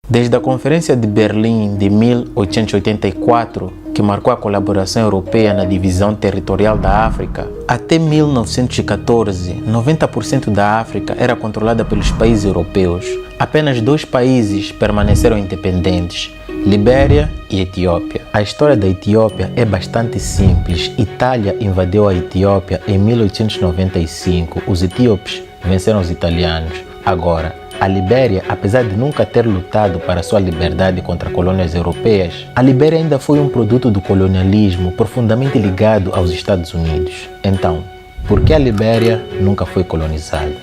Desde a Conferência de Berlim de 1884, que marcou a colaboração europeia na divisão territorial da África, até 1914, 90% da África era controlada pelos países europeus. Apenas 2 países permaneceram independentes, Libéria e Etiópia. A história da Etiópia é bastante simples. Itália invadiu a Etiópia em 1895. Os etíopes venceram os italianos. Agora, a Libéria, apesar de nunca ter lutado para sua liberdade contra colônias europeias, a Libéria ainda foi um produto do colonialismo profundamente ligado aos Estados Unidos. Então, por que a Libéria nunca foi colonizada?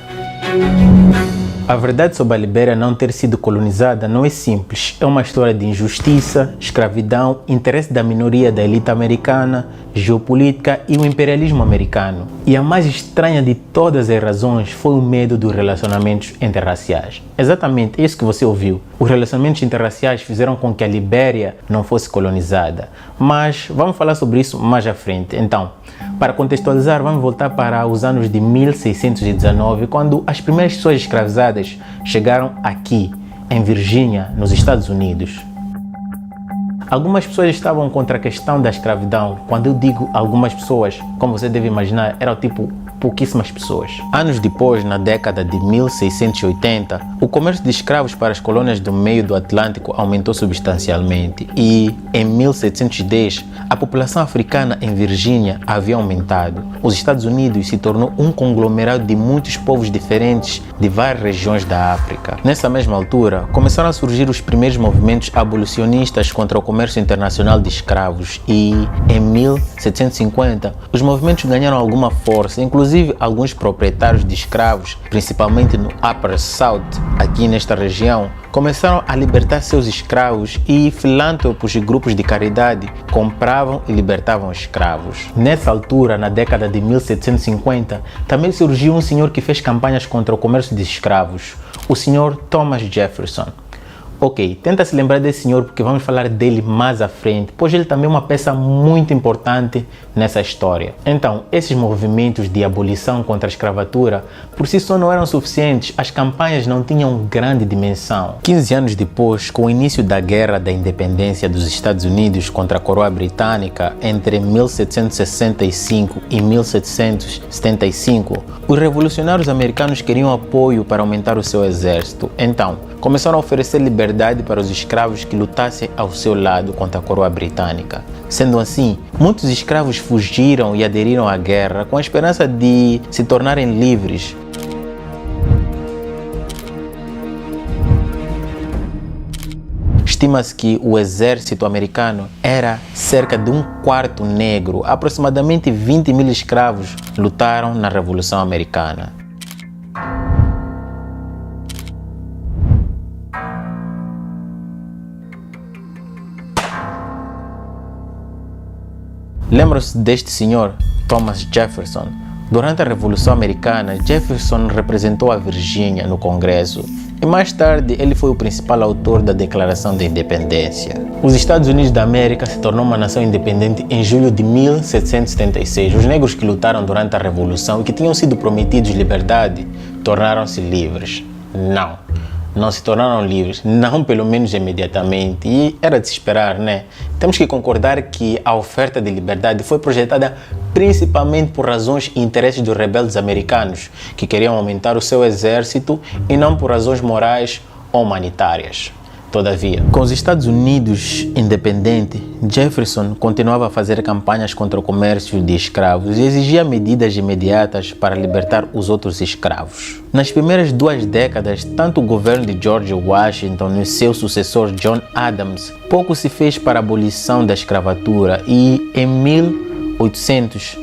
A verdade sobre a Libéria não ter sido colonizada não é simples. É uma história de injustiça, escravidão, interesse da minoria da elite americana, geopolítica e o imperialismo americano. E a mais estranha de todas as razões foi o medo dos relacionamentos interraciais. Exatamente isso que você ouviu. Os relacionamentos interraciais fizeram com que a Libéria não fosse colonizada. Mas vamos falar sobre isso mais à frente. Então, para contextualizar, vamos voltar para os anos de 1619, quando as primeiras pessoas escravizadas chegaram aqui, em Virgínia, nos Estados Unidos. Algumas pessoas estavam contra a questão da escravidão. Quando eu digo algumas pessoas, como você deve imaginar, eram pouquíssimas pessoas. Anos depois, na década de 1680, o comércio de escravos para as colônias do meio do Atlântico aumentou substancialmente e, em 1710, a população africana em Virgínia havia aumentado. Os Estados Unidos se tornou um conglomerado de muitos povos diferentes de várias regiões da África. Nessa mesma altura, começaram a surgir os primeiros movimentos abolicionistas contra o comércio internacional de escravos e, em 1750, os movimentos ganharam alguma força, inclusive alguns proprietários de escravos, principalmente no Upper South, aqui nesta região, começaram a libertar seus escravos e filântropos e grupos de caridade compravam e libertavam escravos. Nessa altura, na década de 1750, também surgiu um senhor que fez campanhas contra o comércio de escravos, o senhor Thomas Jefferson. Ok, tenta se lembrar desse senhor porque vamos falar dele mais à frente, pois ele também é uma peça muito importante nessa história. Então, esses movimentos de abolição contra a escravatura por si só não eram suficientes, as campanhas não tinham grande dimensão. 15 anos depois, com o início da Guerra da Independência dos Estados Unidos contra a coroa britânica, entre 1765 e 1775, os revolucionários americanos queriam apoio para aumentar o seu exército. Então, começaram a oferecer liberdade para os escravos que lutassem ao seu lado contra a coroa britânica. Sendo assim, muitos escravos fugiram e aderiram à guerra com a esperança de se tornarem livres. Estima-se que o exército americano era cerca de 1/4 negro. Aproximadamente 20 mil escravos lutaram na Revolução Americana. Lembram-se deste senhor, Thomas Jefferson? Durante a Revolução Americana, Jefferson representou a Virgínia no Congresso e mais tarde ele foi o principal autor da Declaração da Independência. Os Estados Unidos da América se tornou uma nação independente em julho de 1776. Os negros que lutaram durante a Revolução e que tinham sido prometidos liberdade tornaram-se livres. Não se tornaram livres, não pelo menos imediatamente, e era de se esperar, né? Temos que concordar que a oferta de liberdade foi projetada principalmente por razões e interesses dos rebeldes americanos, que queriam aumentar o seu exército e não por razões morais ou humanitárias. Todavia, com os Estados Unidos independentes, Jefferson continuava a fazer campanhas contra o comércio de escravos e exigia medidas imediatas para libertar os outros escravos. Nas primeiras 2 décadas, tanto o governo de George Washington e seu sucessor John Adams, pouco se fez para a abolição da escravatura e, em 1800,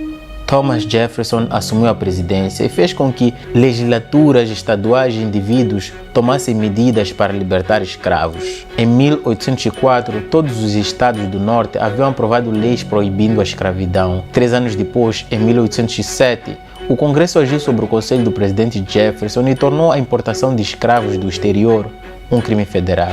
Thomas Jefferson assumiu a presidência e fez com que legislaturas estaduais e indivíduos tomassem medidas para libertar escravos. Em 1804, todos os estados do norte haviam aprovado leis proibindo a escravidão. 3 anos depois, em 1807, o Congresso agiu sobre o conselho do presidente Jefferson e tornou a importação de escravos do exterior um crime federal.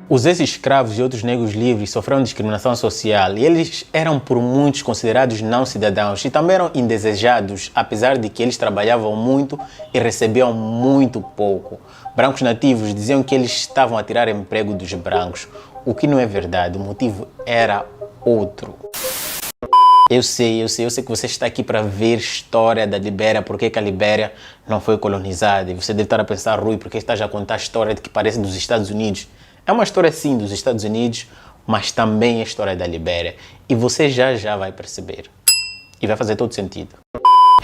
Os ex-escravos e outros negros livres sofreram discriminação social e eles eram por muitos considerados não cidadãos e também eram indesejados, apesar de que eles trabalhavam muito e recebiam muito pouco. Brancos nativos diziam que eles estavam a tirar emprego dos brancos, o que não é verdade, o motivo era outro. Eu sei que você está aqui para ver história da Libéria, porque que a Libéria não foi colonizada. E você deve estar a pensar, Rui, porque estás a contar a história de que parece dos Estados Unidos. É uma história sim dos Estados Unidos, mas também é a história da Libéria. E você já vai perceber. E vai fazer todo sentido.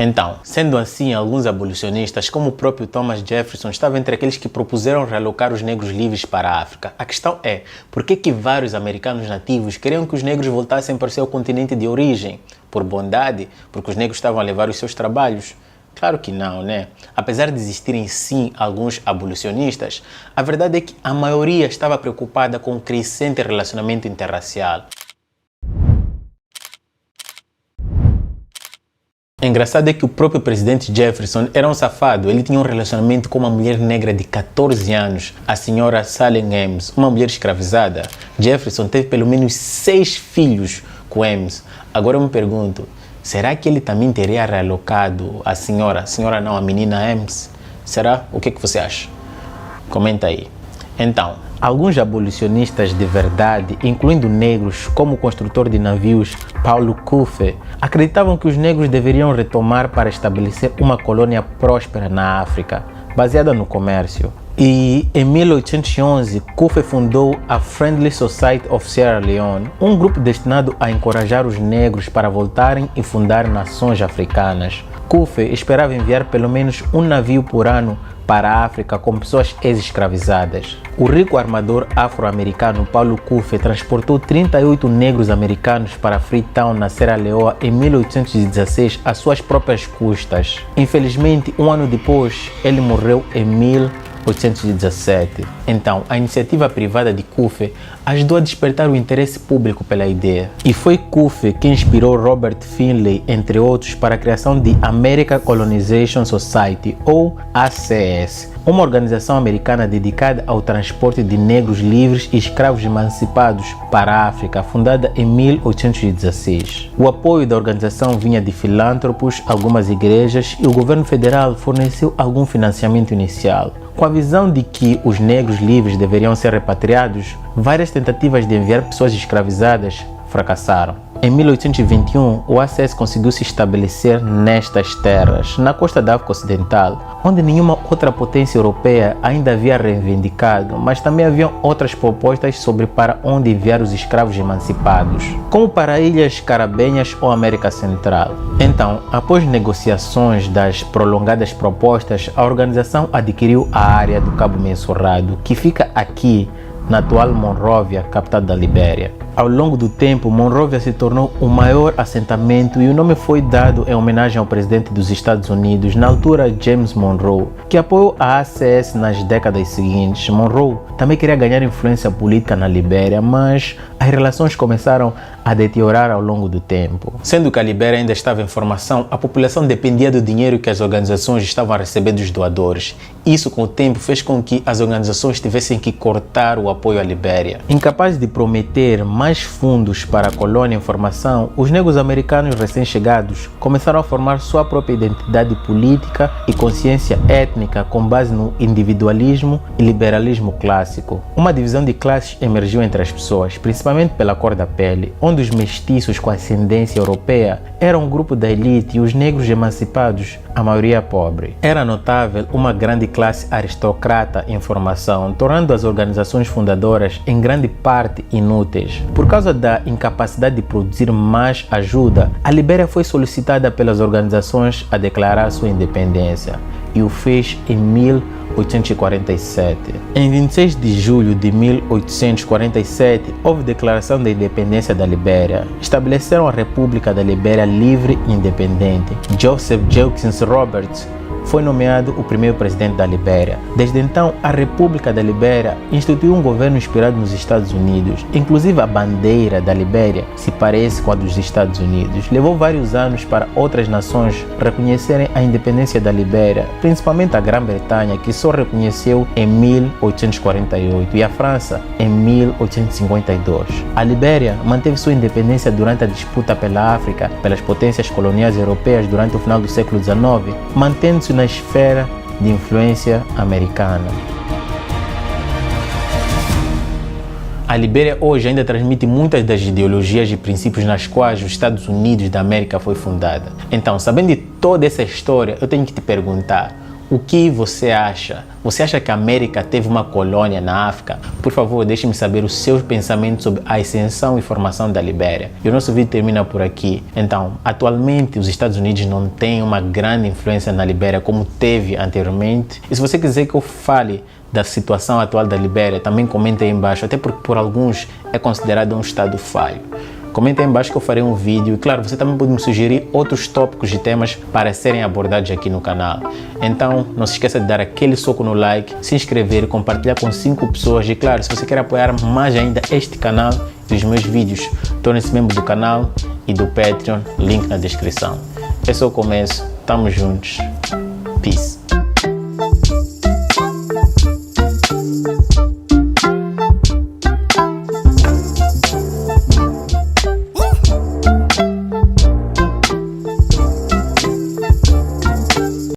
Então, sendo assim, alguns abolicionistas, como o próprio Thomas Jefferson, estavam entre aqueles que propuseram realocar os negros livres para a África. A questão é, por que vários americanos nativos queriam que os negros voltassem para o seu continente de origem? Por bondade? Porque os negros estavam a levar os seus trabalhos? Claro que não, né? Apesar de existirem sim alguns abolicionistas, a verdade é que a maioria estava preocupada com o crescente relacionamento interracial. Engraçado é que o próprio presidente Jefferson era um safado. Ele tinha um relacionamento com uma mulher negra de 14 anos, a senhora Sally Ames, uma mulher escravizada. Jefferson teve pelo menos 6 filhos com Ames. Agora eu me pergunto, será que ele também teria realocado a menina Ames? Será? O que você acha? Comenta aí. Então, alguns abolicionistas de verdade, incluindo negros, como o construtor de navios Paulo Coffey, acreditavam que os negros deveriam retomar para estabelecer uma colônia próspera na África, baseada no comércio. E em 1811, Coffey fundou a Friendly Society of Sierra Leone, um grupo destinado a encorajar os negros para voltarem e fundar nações africanas. Coffey esperava enviar pelo menos um navio por ano para a África com pessoas ex-escravizadas. O rico armador afro-americano Paulo Coffey transportou 38 negros americanos para Freetown, na Serra Leoa, em 1816, às suas próprias custas. Infelizmente, um ano depois, ele morreu em 1817. Então, a iniciativa privada de Coffey ajudou a despertar o interesse público pela ideia. E foi Coffey que inspirou Robert Finley, entre outros, para a criação de American Colonization Society, ou ACS, uma organização americana dedicada ao transporte de negros livres e escravos emancipados para a África, fundada em 1816. O apoio da organização vinha de filântropos, algumas igrejas e o governo federal forneceu algum financiamento inicial. Com a visão de que os negros livres deveriam ser repatriados, várias tentativas de enviar pessoas escravizadas fracassaram. Em 1821, o ACS conseguiu se estabelecer nestas terras, na costa da África Ocidental, onde nenhuma outra potência europeia ainda havia reivindicado, mas também haviam outras propostas sobre para onde enviar os escravos emancipados, como para Ilhas Carabenhas ou América Central. Então, após negociações das prolongadas propostas, a organização adquiriu a área do Cabo Mensurrado, que fica aqui, na atual Monrovia, capital da Libéria. Ao longo do tempo, Monrovia se tornou o maior assentamento e o nome foi dado em homenagem ao presidente dos Estados Unidos, na altura James Monroe, que apoiou a ACS nas décadas seguintes. Monroe também queria ganhar influência política na Libéria, mas as relações começaram a deteriorar ao longo do tempo. Sendo que a Libéria ainda estava em formação, a população dependia do dinheiro que as organizações estavam a receber dos doadores. Isso, com o tempo, fez com que as organizações tivessem que cortar o apoio à Libéria. Incapazes de prometer mais fundos para a colônia em formação, os negros americanos recém-chegados começaram a formar sua própria identidade política e consciência étnica com base no individualismo e liberalismo clássico. Uma divisão de classes emergiu entre as pessoas, principalmente pela cor da pele, onde os mestiços com ascendência europeia eram um grupo da elite e os negros emancipados, a maioria pobre. Era notável uma grande classe aristocrata em formação, tornando as organizações fundadoras em grande parte inúteis. Por causa da incapacidade de produzir mais ajuda, a Libéria foi solicitada pelas organizações a declarar sua independência e o fez em 1847. Em 26 de julho de 1847, houve declaração da independência da Libéria. Estabeleceram a República da Libéria livre e independente. Joseph Jenkins Roberts, foi nomeado o primeiro presidente da Libéria. Desde então, a República da Libéria instituiu um governo inspirado nos Estados Unidos. Inclusive, a bandeira da Libéria se parece com a dos Estados Unidos. Levou vários anos para outras nações reconhecerem a independência da Libéria, principalmente a Grã-Bretanha, que só reconheceu em 1848, e a França em 1852. A Libéria manteve sua independência durante a disputa pela África pelas potências coloniais europeias durante o final do século XIX, mantendo-se na esfera de influência americana. A Libéria hoje ainda transmite muitas das ideologias e princípios nas quais os Estados Unidos da América foi fundada. Então, sabendo de toda essa história, eu tenho que te perguntar, o que você acha? Você acha que a América teve uma colônia na África? Por favor, deixe-me saber os seus pensamentos sobre a extensão e formação da Libéria. E o nosso vídeo termina por aqui. Então, atualmente os Estados Unidos não têm uma grande influência na Libéria como teve anteriormente. E se você quiser que eu fale da situação atual da Libéria, também comenta aí embaixo, até porque por alguns é considerado um estado falho. Comenta aí embaixo que eu farei um vídeo e claro, você também pode me sugerir outros tópicos e temas para serem abordados aqui no canal. Então, não se esqueça de dar aquele soco no like, se inscrever, compartilhar com 5 pessoas e claro, se você quer apoiar mais ainda este canal e os meus vídeos, torne-se membro do canal e do Patreon, link na descrição. Esse é o começo, tamo juntos, peace.